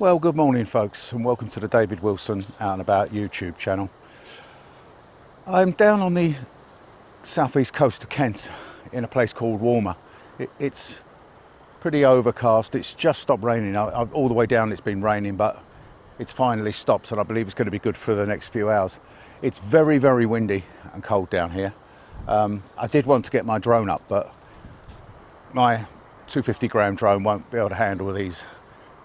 Well, good morning folks, and welcome to the David Wilson Out and About YouTube channel. I'm down on the southeast coast of Kent in a place called Walmer. It's pretty overcast. It's just stopped raining. All the way down it's been raining, but it's finally stopped, and I believe it's going to be good for the next few hours. It's very, very windy and cold down here. I did want to get my drone up, but my 250 gram drone won't be able to handle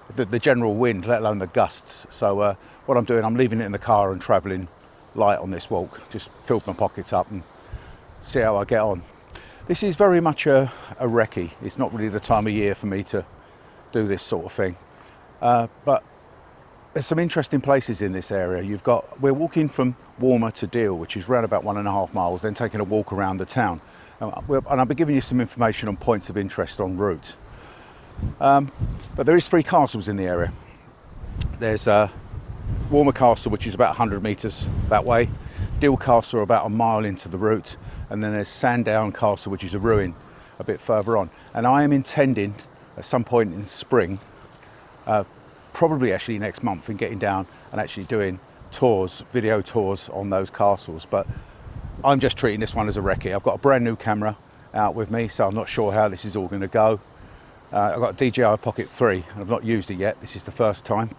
the general wind, let alone the gusts. So what I'm doing, I'm leaving it in the car and travelling light on this walk. Just filled my pockets up and see how I get on. This is very much a recce. It's not really the time of year for me to do this sort of thing. But there's some interesting places in this area. We're walking from Walmer to Deal, which is around about 1.5 miles, then taking a walk around the town. And I'll be giving you some information on points of interest en route. But there is 3 castles in the area. There's Walmer Castle, which is about 100 metres that way. Deal Castle about a mile into the route. And then there's Sandown Castle, which is a ruin a bit further on. And I am intending at some point in spring, probably actually next month, in getting down and actually doing tours, video tours on those castles. But I'm just treating this one as a recce. I've got a brand new camera out with me, so I'm not sure how this is all going to go. I've got a DJI Pocket 3 and I've not used it yet. This is the first time.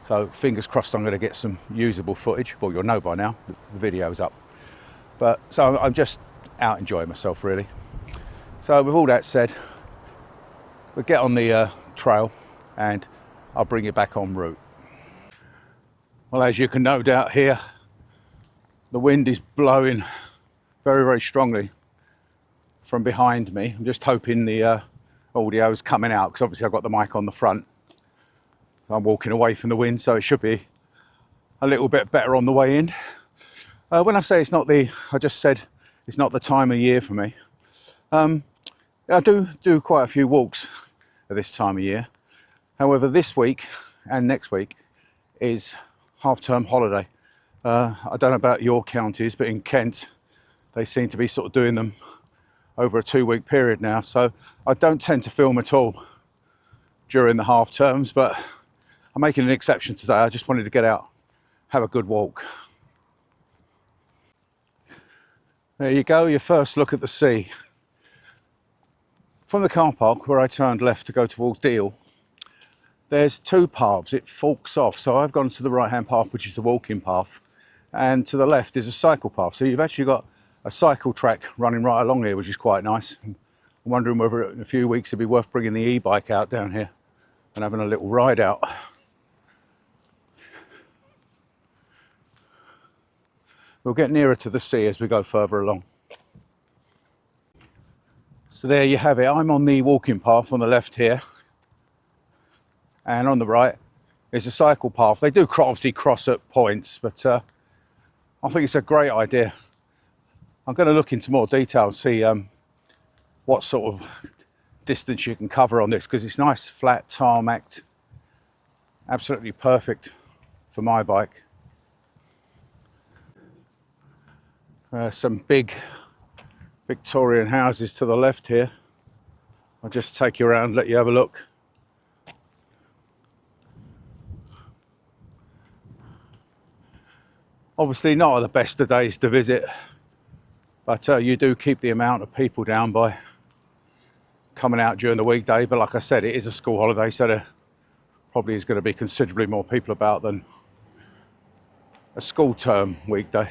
So fingers crossed I'm going to get some usable footage. Well, you'll know by now, the video's up. But so I'm just out enjoying myself really. So with all that said, we'll get on the trail and I'll bring you back en route. Well, as you can no doubt hear, the wind is blowing very, very strongly from behind me. I'm just hoping the audio is coming out, because obviously I've got the mic on the front. I'm walking away from the wind, so it should be a little bit better on the way in. When I say I just said it's not the time of year for me. I do quite a few walks at this time of year. However, this week and next week is half-term holiday. I don't know about your counties, but in Kent, they seem to be sort of doing them over a 2-week period now. So I don't tend to film at all during the half terms, but I'm making an exception today. I just wanted to get out, have a good walk. There you go, your first look at the sea. From the car park where I turned left to go towards Deal, there's 2 paths. It forks off. So I've gone to the right-hand path, which is the walking path, and to the left is a cycle path. So you've actually got a cycle track running right along here, which is quite nice. I'm wondering whether in a few weeks it'd be worth bringing the e-bike out down here and having a little ride out. We'll get nearer to the sea as we go further along. So there you have it. I'm on the walking path on the left here, and on the right is a cycle path. They do obviously cross at points, but I think it's a great idea. I'm going to look into more detail and see what sort of distance you can cover on this, because it's nice, flat, tarmacked, absolutely perfect for my bike. Some big Victorian houses to the left here. I'll just take you around, let you have a look. Obviously not the best of days to visit, but you do keep the amount of people down by coming out during the weekday. But like I said, it is a school holiday, so there probably is going to be considerably more people about than a school term weekday.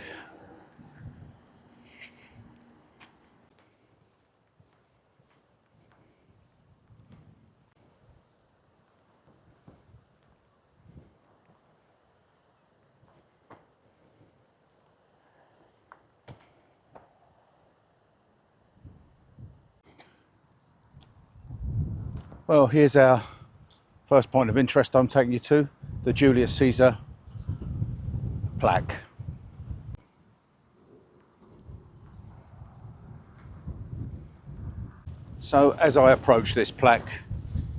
Well, here's our first point of interest I'm taking you to, the Julius Caesar plaque. So as I approach this plaque,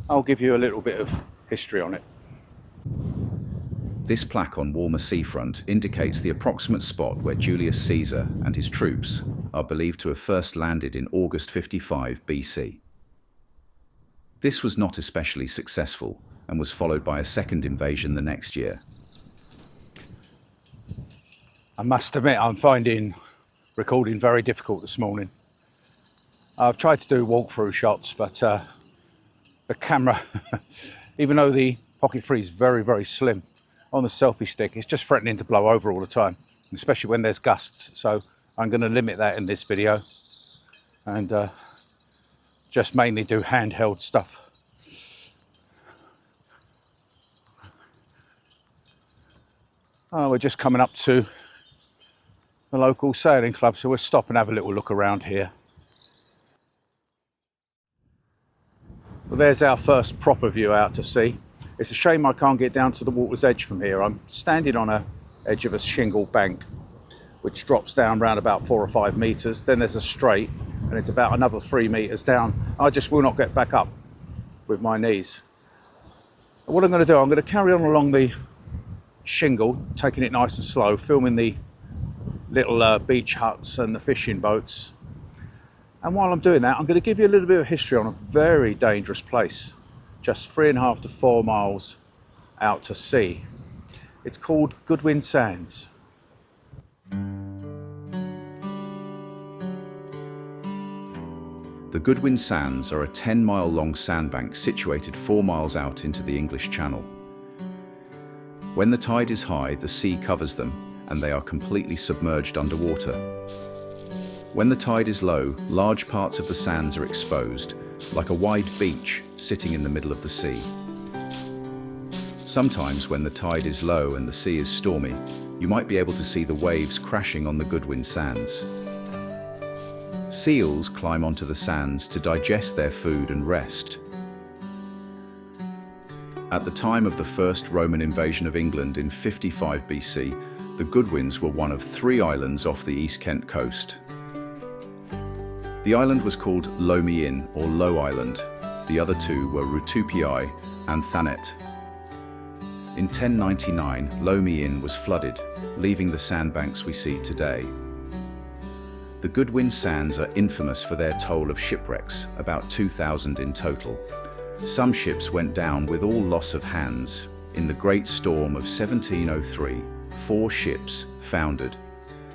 I'll give you a little bit of history on it. This plaque on Walmer seafront indicates the approximate spot where Julius Caesar and his troops are believed to have first landed in August 55 BC. This was not especially successful, and was followed by a second invasion the next year. I must admit, I'm finding recording very difficult this morning. I've tried to do walkthrough shots, but the camera, even though the Pocket 3 is very, very slim on the selfie stick, it's just threatening to blow over all the time, especially when there's gusts. So I'm going to limit that in this video and just mainly do handheld stuff. Oh, we're just coming up to the local sailing club, so we'll stop and have a little look around here. Well, there's our first proper view out to sea. It's a shame I can't get down to the water's edge from here. I'm standing on the edge of a shingle bank, which drops down around about 4 or 5 meters. Then there's a straight, and it's about another 3 meters down. I just will not get back up with my knees. What I'm going to do, I'm going to carry on along the shingle, taking it nice and slow, filming the little beach huts and the fishing boats. And while I'm doing that, I'm going to give you a little bit of history on a very dangerous place, just 3.5 to 4 miles out to sea. It's called Goodwin Sands. The Goodwin Sands are a 10-mile-long sandbank situated 4 miles out into the English Channel. When the tide is high, the sea covers them, and they are completely submerged underwater. When the tide is low, large parts of the sands are exposed, like a wide beach sitting in the middle of the sea. Sometimes when the tide is low and the sea is stormy, you might be able to see the waves crashing on the Goodwin Sands. Seals climb onto the sands to digest their food and rest. At the time of the first Roman invasion of England in 55 BC, the Goodwins were one of 3 islands off the East Kent coast. The island was called Low-me-in, or Low Island. The other 2 were Rutupii and Thanet. In 1099, Low-me-in was flooded, leaving the sandbanks we see today. The Goodwin Sands are infamous for their toll of shipwrecks, about 2,000 in total. Some ships went down with all loss of hands. In the Great Storm of 1703, 4 ships foundered,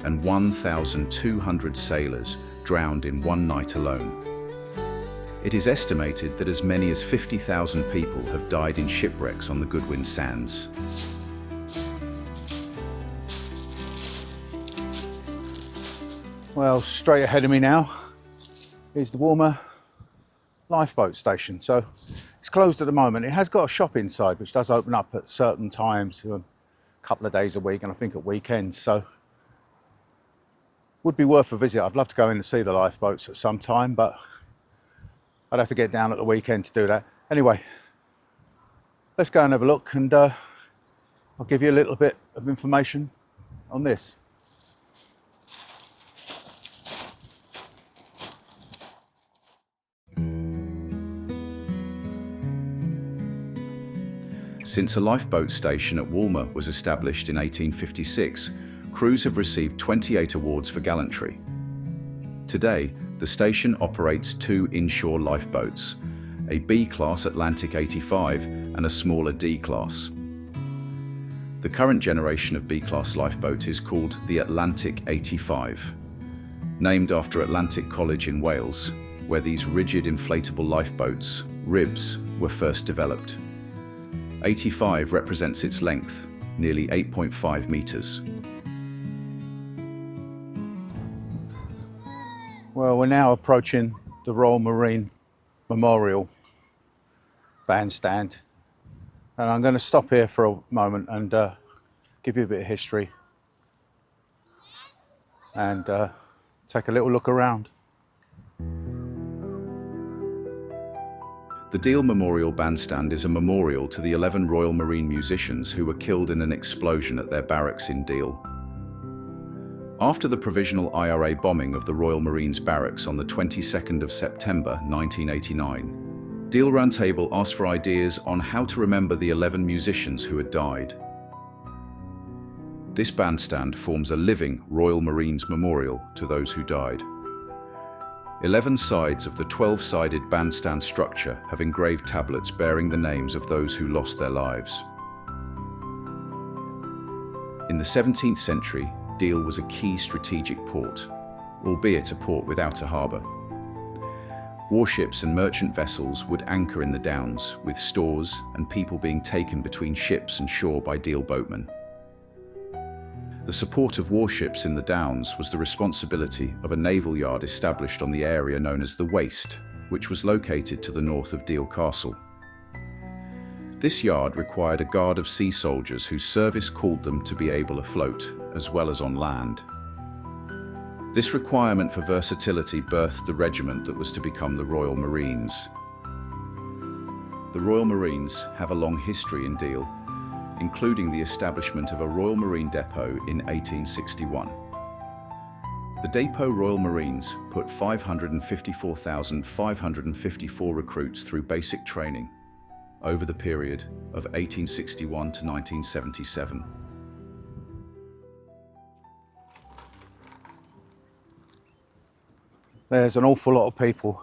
and 1,200 sailors drowned in one night alone. It is estimated that as many as 50,000 people have died in shipwrecks on the Goodwin Sands. Well, straight ahead of me now is the Walmer lifeboat station. So it's closed at the moment. It has got a shop inside, which does open up at certain times, a couple of days a week, and I think at weekends. So would be worth a visit. I'd love to go in and see the lifeboats at some time, but I'd have to get down at the weekend to do that. Anyway, let's go and have a look, and I'll give you a little bit of information on this. Since a lifeboat station at Walmer was established in 1856, crews have received 28 awards for gallantry. Today, the station operates 2 inshore lifeboats, a B-class Atlantic 85 and a smaller D-class. The current generation of B-class lifeboat is called the Atlantic 85, named after Atlantic College in Wales, where these rigid inflatable lifeboats, RIBs, were first developed. 85 represents its length, nearly 8.5 meters. Well, we're now approaching the Royal Marine Memorial Bandstand, and I'm going to stop here for a moment and give you a bit of history and take a little look around. The Deal Memorial Bandstand is a memorial to the 11 Royal Marine musicians who were killed in an explosion at their barracks in Deal. After the provisional IRA bombing of the Royal Marines barracks on the 22nd of September 1989, Deal Roundtable asked for ideas on how to remember the 11 musicians who had died. This bandstand forms a living Royal Marines memorial to those who died. 11 sides of the 12-sided bandstand structure have engraved tablets bearing the names of those who lost their lives. In the 17th century, Deal was a key strategic port, albeit a port without a harbour. Warships and merchant vessels would anchor in the Downs, with stores and people being taken between ships and shore by Deal boatmen. The support of warships in the Downs was the responsibility of a naval yard established on the area known as the Waste, which was located to the north of Deal Castle. This yard required a guard of sea soldiers whose service called them to be able afloat, as well as on land. This requirement for versatility birthed the regiment that was to become the Royal Marines. The Royal Marines have a long history in Deal, including the establishment of a Royal Marine Depot in 1861. The Depot Royal Marines put 554,554 recruits through basic training over the period of 1861 to 1977. There's an awful lot of people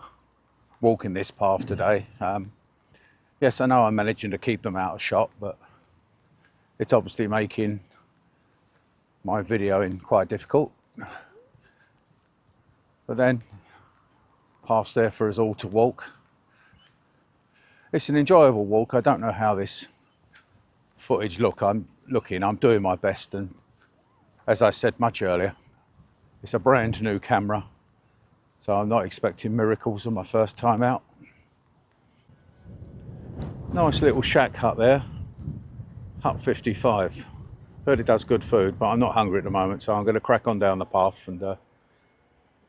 walking this path today. Yes, I know I'm managing to keep them out of shot, but it's obviously making my videoing quite difficult. But then, path's there for us all to walk. It's an enjoyable walk. I don't know how this footage I'm doing my best, and as I said much earlier, it's a brand new camera. So I'm not expecting miracles on my first time out. Nice little shack hut there, hut 55. Heard it does good food, but I'm not hungry at the moment, so I'm going to crack on down the path and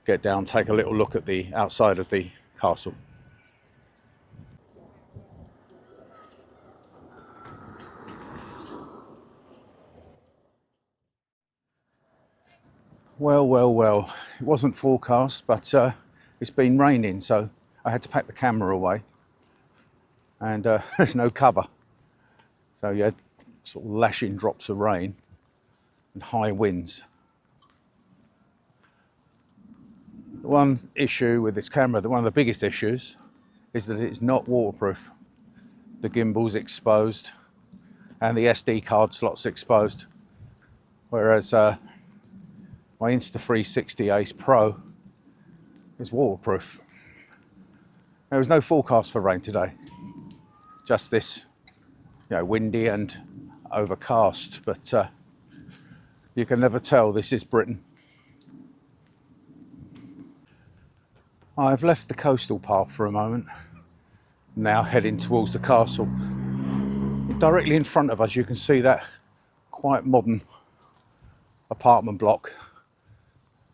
get down, take a little look at the outside of the castle. Well, it wasn't forecast, but it's been raining, so I had to pack the camera away, and there's no cover. So you had sort of lashing drops of rain and high winds. The one issue with this camera, one of the biggest issues, is that it's not waterproof. The gimbal's exposed and the SD card slot's exposed, whereas my Insta360 Ace Pro is waterproof. There was no forecast for rain today, just this, windy and overcast, but you can never tell. This is Britain. I've left the coastal path for a moment, now heading towards the castle. Directly in front of us you can see that quite modern apartment block,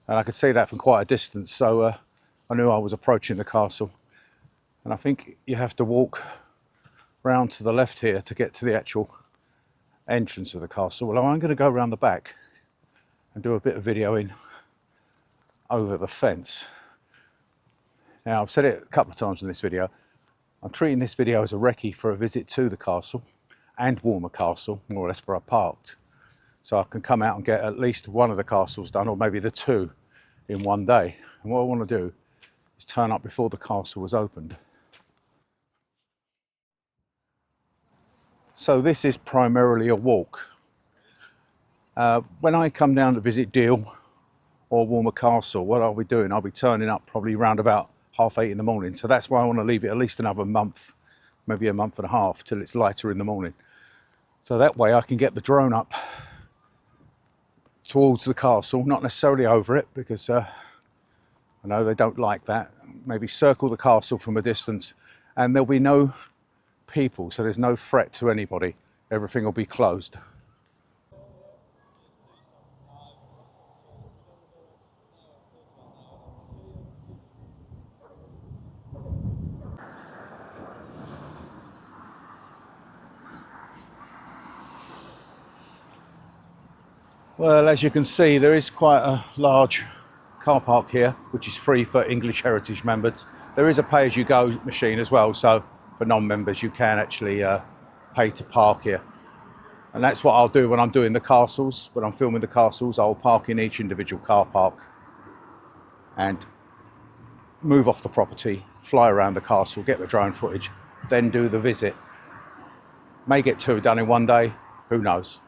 and I could see that from quite a distance, so I knew I was approaching the castle. And I think you have to walk round to the left here to get to the actual entrance of the castle. Well, I'm going to go around the back and do a bit of videoing over the fence. Now, I've said it a couple of times in this video, I'm treating this video as a recce for a visit to the castle and Walmer Castle, more or less where I parked. So I can come out and get at least one of the castles done, or maybe the two in one day. And what I want to do is turn up before the castle was opened. So this is primarily a walk. When I come down to visit Deal or Walmer Castle, what I'll be doing, I'll be turning up probably round about 8:30 in the morning. So that's why I want to leave it at least another month, maybe a month and a half, till it's lighter in the morning. So that way I can get the drone up towards the castle, not necessarily over it, because I know they don't like that. Maybe circle the castle from a distance, and there'll be no people, so there's no threat to anybody. Everything will be closed. Well, as you can see, there is quite a large car park here, which is free for English Heritage members. There is a pay-as-you-go machine as well, so for non-members you can actually pay to park here. And that's what I'll do when I'm doing the castles. When I'm filming the castles, I'll park in each individual car park and move off the property, fly around the castle, get the drone footage, then do the visit. May get 2 done in one day, who knows.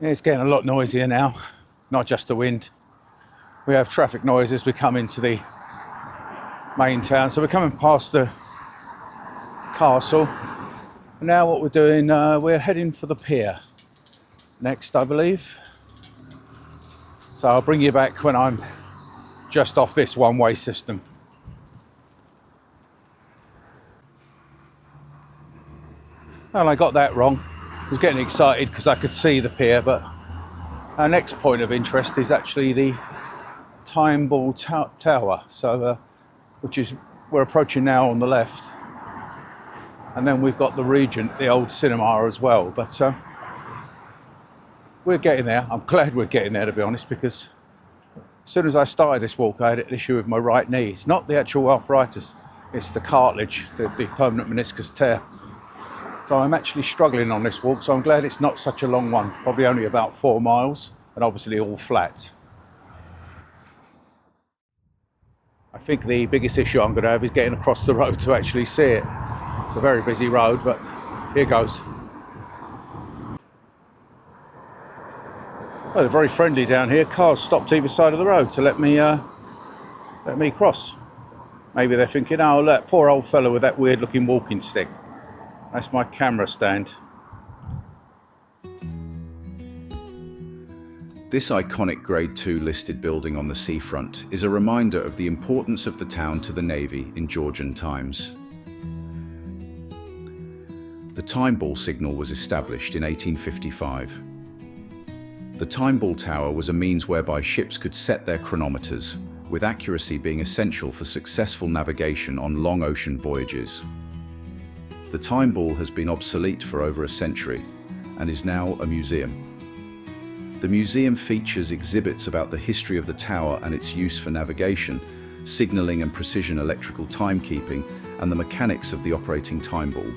Yeah, it's getting a lot noisier now, not just the wind. We have traffic noise as we come into the main town. So we're coming past the castle. And now what we're doing, we're heading for the pier next, I believe. So I'll bring you back when I'm just off this one-way system. Well, I got that wrong. I was getting excited because I could see the pier, but our next point of interest is actually the Timeball Tower, so which is we're approaching now on the left, and then we've got the Regent, the old cinema as well. But we're getting there. I'm glad we're getting there, to be honest, because as soon as I started this walk, I had an issue with my right knee. It's not the actual arthritis; it's the cartilage, the permanent meniscus tear. So I'm actually struggling on this walk, so I'm glad it's not such a long one, probably only about 4 miles, and obviously all flat. I think the biggest issue I'm going to have is getting across the road to actually see it. It's a very busy road, but here goes. Well, they're very friendly down here. Cars stopped either side of the road to let me cross. Maybe they're thinking, oh, that poor old fellow with that weird looking walking stick. That's my camera stand. This iconic Grade 2 listed building on the seafront is a reminder of the importance of the town to the Navy in Georgian times. The Timeball signal was established in 1855. The Timeball Tower was a means whereby ships could set their chronometers, with accuracy being essential for successful navigation on long ocean voyages. The Timeball has been obsolete for over a century and is now a museum. The museum features exhibits about the history of the tower and its use for navigation, signalling and precision electrical timekeeping, and the mechanics of the operating Timeball.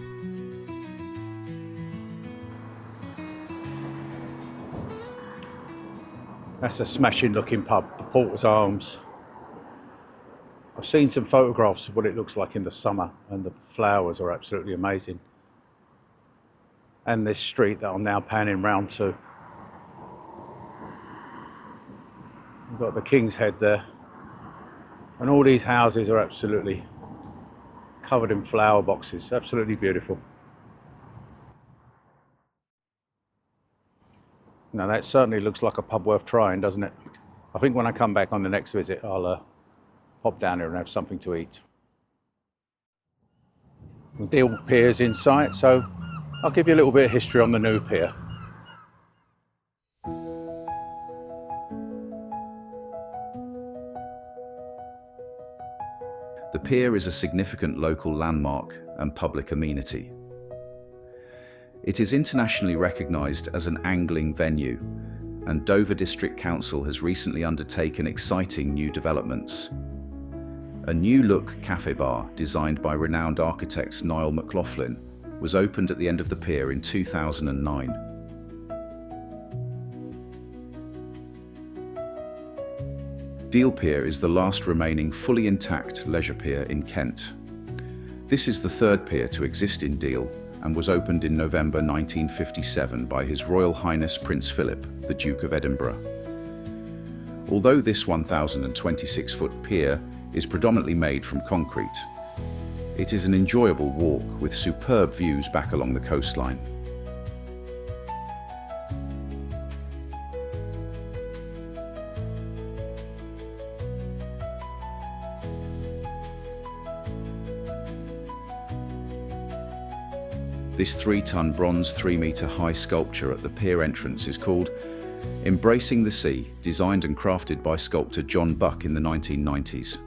That's a smashing looking pub, the Porter's Arms. I've seen some photographs of what it looks like in the summer, and the flowers are absolutely amazing. And this street that I'm now panning round to. We've got the King's Head there. And all these houses are absolutely covered in flower boxes. Absolutely beautiful. Now that certainly looks like a pub worth trying, doesn't it? I think when I come back on the next visit, I'll pop down here and have something to eat. The Deal Pier's in sight, so I'll give you a little bit of history on the new pier. The pier is a significant local landmark and public amenity. It is internationally recognised as an angling venue, and Dover District Council has recently undertaken exciting new developments. A new-look cafe bar, designed by renowned architects Niall McLaughlin, was opened at the end of the pier in 2009. Deal Pier is the last remaining fully intact leisure pier in Kent. This is the third pier to exist in Deal and was opened in November 1957 by His Royal Highness Prince Philip, the Duke of Edinburgh. Although this 1,026-foot pier is predominantly made from concrete, it is an enjoyable walk with superb views back along the coastline. This 3-ton bronze 3-metre high sculpture at the pier entrance is called Embracing the Sea, designed and crafted by sculptor John Buck in the 1990s.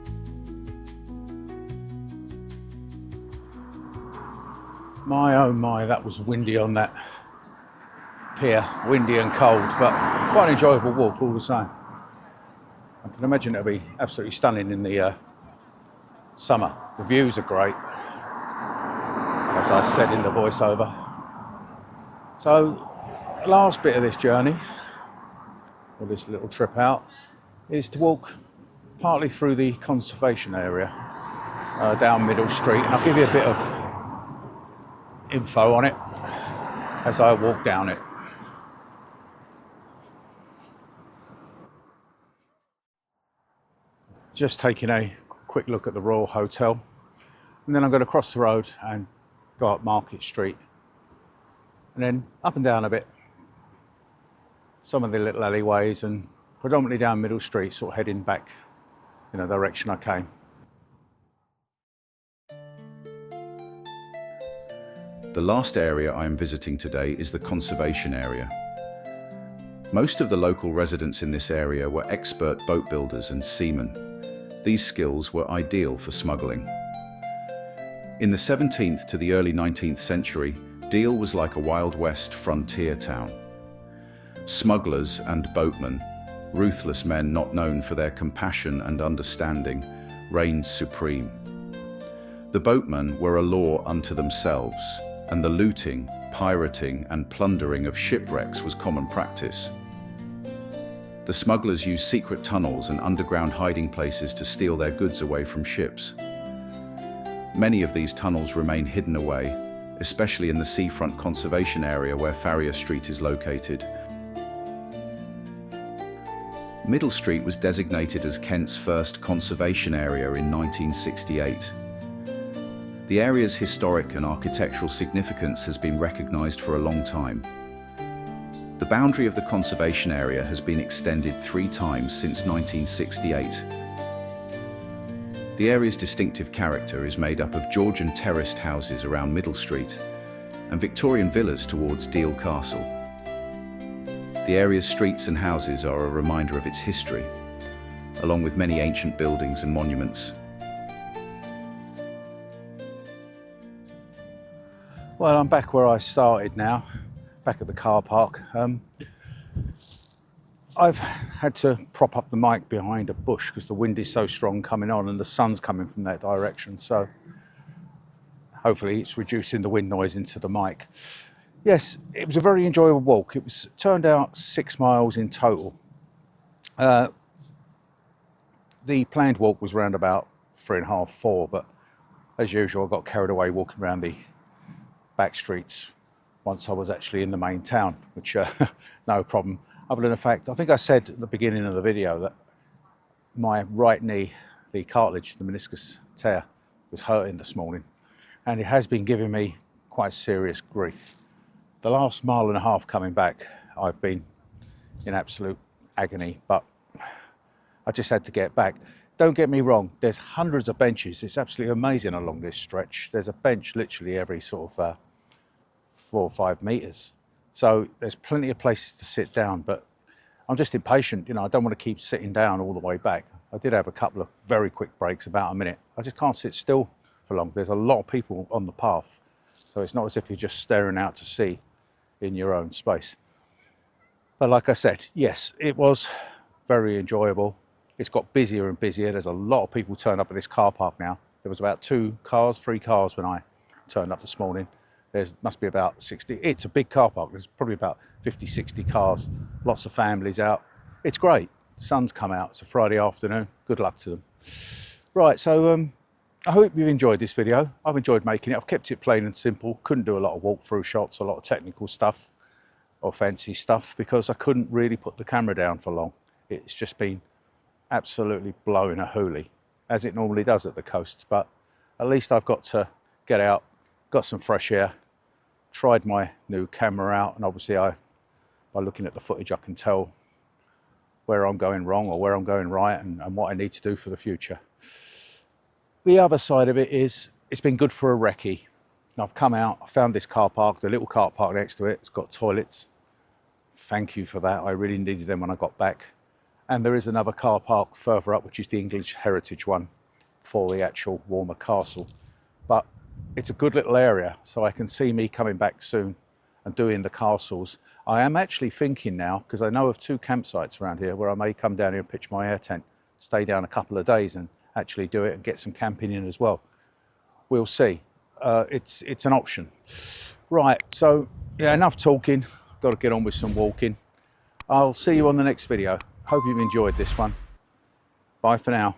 My oh my, that was windy on that pier, windy and cold, but quite an enjoyable walk all the same. I can imagine it'll be absolutely stunning in the summer. The views are great, as I said in the voiceover. So, the last bit of this journey, or this little trip out, is to walk partly through the conservation area down Middle Street, and I'll give you a bit of info on it as I walk down it. Just taking a quick look at the Royal Hotel, and then I'm going to cross the road and go up Market Street, and then up and down a bit, some of the little alleyways, and predominantly down Middle Street, sort of heading back in the direction I came. The last area I am visiting today is the conservation area. Most of the local residents in this area were expert boat builders and seamen. These skills were ideal for smuggling. In the 17th to the early 19th century, Deal was like a Wild West frontier town. Smugglers and boatmen, ruthless men not known for their compassion and understanding, reigned supreme. The boatmen were a law unto themselves, and the looting, pirating, and plundering of shipwrecks was common practice. The smugglers used secret tunnels and underground hiding places to steal their goods away from ships. Many of these tunnels remain hidden away, especially in the seafront conservation area where Farrier Street is located. Middle Street was designated as Kent's first conservation area in 1968. The area's historic and architectural significance has been recognised for a long time. The boundary of the conservation area has been extended 3 times since 1968. The area's distinctive character is made up of Georgian terraced houses around Middle Street and Victorian villas towards Deal Castle. The area's streets and houses are a reminder of its history, along with many ancient buildings and monuments. Well, I'm back where I started now, back at the car park. I've had to prop up the mic behind a bush because the wind is so strong coming on and the sun's coming from that direction, so hopefully it's reducing the wind noise into the mic. Yes, it was a very enjoyable walk. It turned out 6 miles in total. The planned walk was around about 3.5, 4, but as usual I got carried away walking around the back streets once I was actually in the main town, which no problem. Other than the fact, I think I said at the beginning of the video that my right knee, the cartilage, the meniscus tear, was hurting this morning, and it has been giving me quite serious grief. The last 1.5 miles coming back, I've been in absolute agony, but I just had to get back. Don't get me wrong, there's hundreds of benches. It's absolutely amazing along this stretch. There's a bench literally every sort of 4 or 5 meters. So there's plenty of places to sit down, but I'm just impatient. I don't want to keep sitting down all the way back. I did have a couple of very quick breaks, about a minute. I just can't sit still for long. There's a lot of people on the path, so it's not as if you're just staring out to sea in your own space. But like I said, yes, it was very enjoyable. It's got busier and busier. There's a lot of people turn up at this car park now. There was about 3 cars when I turned up this morning. There must be about 60. It's a big car park. There's probably about 50, 60 cars. Lots of families out. It's great. Sun's come out. It's a Friday afternoon. Good luck to them. Right, so I hope you enjoyed this video. I've enjoyed making it. I've kept it plain and simple. Couldn't do a lot of walkthrough shots, a lot of technical stuff or fancy stuff because I couldn't really put the camera down for long. It's just been absolutely blowing a hoolie, as it normally does at the coast. But at least I've got to get out, got some fresh air, tried my new camera out, and obviously by looking at the footage I can tell where I'm going wrong or where I'm going right and what I need to do for the future. The other side of it is it's been good for a recce. I've come out, I found this car park, the little car park next to it. It's got toilets. Thank you for that. I really needed them when I got back. And there is another car park further up, which is the English heritage one for the actual Walmer Castle. But it's a good little area, so I can see me coming back soon and doing the castles. I am actually thinking now, because I know of 2 campsites around here where I may come down here and pitch my air tent, stay down a couple of days and actually do it and get some camping in as well. We'll see. It's an option. Right, so yeah, enough talking. Got to get on with some walking. I'll see you on the next video. Hope you've enjoyed this one. Bye for now.